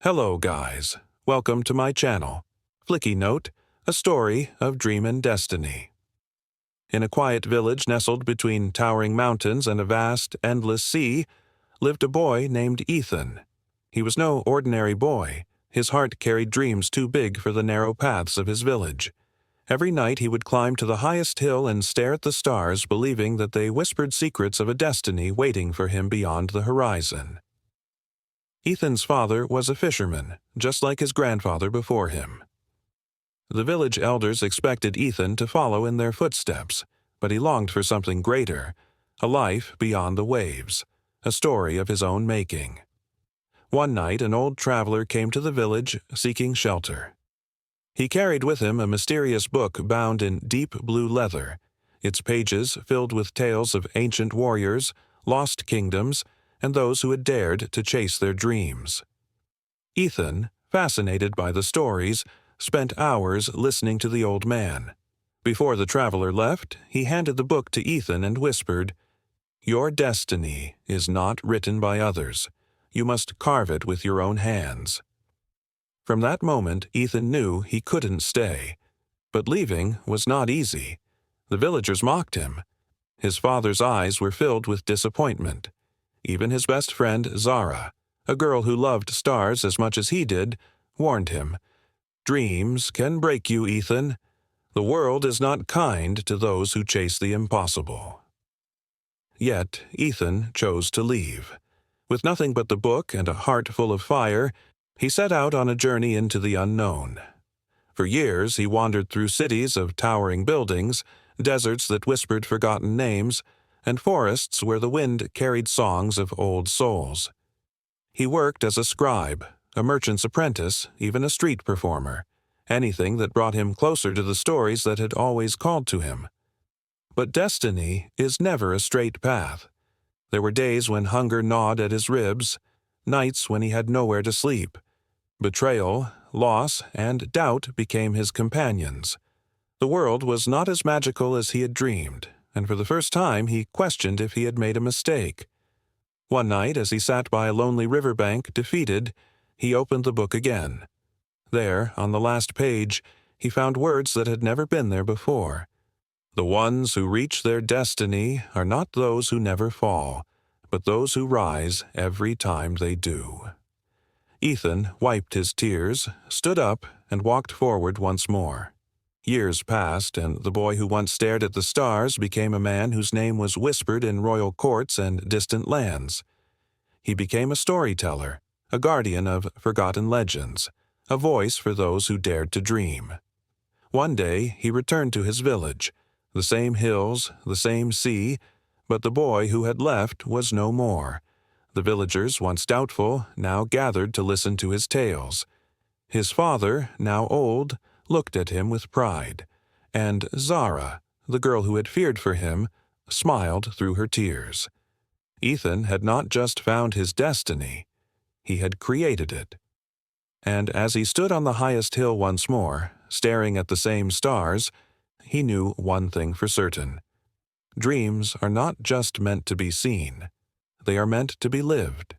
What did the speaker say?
Hello guys, welcome to my channel. Flliki Note, a story of dream and destiny. In a quiet village nestled between towering mountains and a vast, endless sea, lived a boy named Ethan. He was no ordinary boy. His heart carried dreams too big for the narrow paths of his village. Every night he would climb to the highest hill and stare at the stars, believing that they whispered secrets of a destiny waiting for him beyond the horizon. Ethan's father was a fisherman, just like his grandfather before him. The village elders expected Ethan to follow in their footsteps, but he longed for something greater, a life beyond the waves, a story of his own making. One night an old traveler came to the village seeking shelter. He carried with him a mysterious book bound in deep blue leather, its pages filled with tales of ancient warriors, lost kingdoms, and those who had dared to chase their dreams. Ethan, fascinated by the stories, spent hours listening to the old man. Before the traveler left, he handed the book to Ethan and whispered, "Your destiny is not written by others. You must carve it with your own hands." From that moment, Ethan knew he couldn't stay. But leaving was not easy. The villagers mocked him. His father's eyes were filled with disappointment. Even his best friend, Zara, a girl who loved stars as much as he did, warned him, "Dreams can break you, Ethan. The world is not kind to those who chase the impossible." Yet Ethan chose to leave. With nothing but the book and a heart full of fire, he set out on a journey into the unknown. For years he wandered through cities of towering buildings, deserts that whispered forgotten names, and forests where the wind carried songs of old souls. He worked as a scribe, a merchant's apprentice, even a street performer, anything that brought him closer to the stories that had always called to him. But destiny is never a straight path. There were days when hunger gnawed at his ribs, nights when he had nowhere to sleep. Betrayal, loss, and doubt became his companions. The world was not as magical as he had dreamed, and for the first time he questioned if he had made a mistake. One night, as he sat by a lonely riverbank, defeated, he opened the book again. There, on the last page, he found words that had never been there before. "The ones who reach their destiny are not those who never fall, but those who rise every time they do." Ethan wiped his tears, stood up, and walked forward once more. Years passed, and the boy who once stared at the stars became a man whose name was whispered in royal courts and distant lands. He became a storyteller, a guardian of forgotten legends, a voice for those who dared to dream. One day he returned to his village, the same hills, the same sea, but the boy who had left was no more. The villagers, once doubtful, now gathered to listen to his tales. His father, now old, looked at him with pride, and Zara, the girl who had feared for him, smiled through her tears. Ethan had not just found his destiny, he had created it. And as he stood on the highest hill once more, staring at the same stars, he knew one thing for certain. Dreams are not just meant to be seen, they are meant to be lived.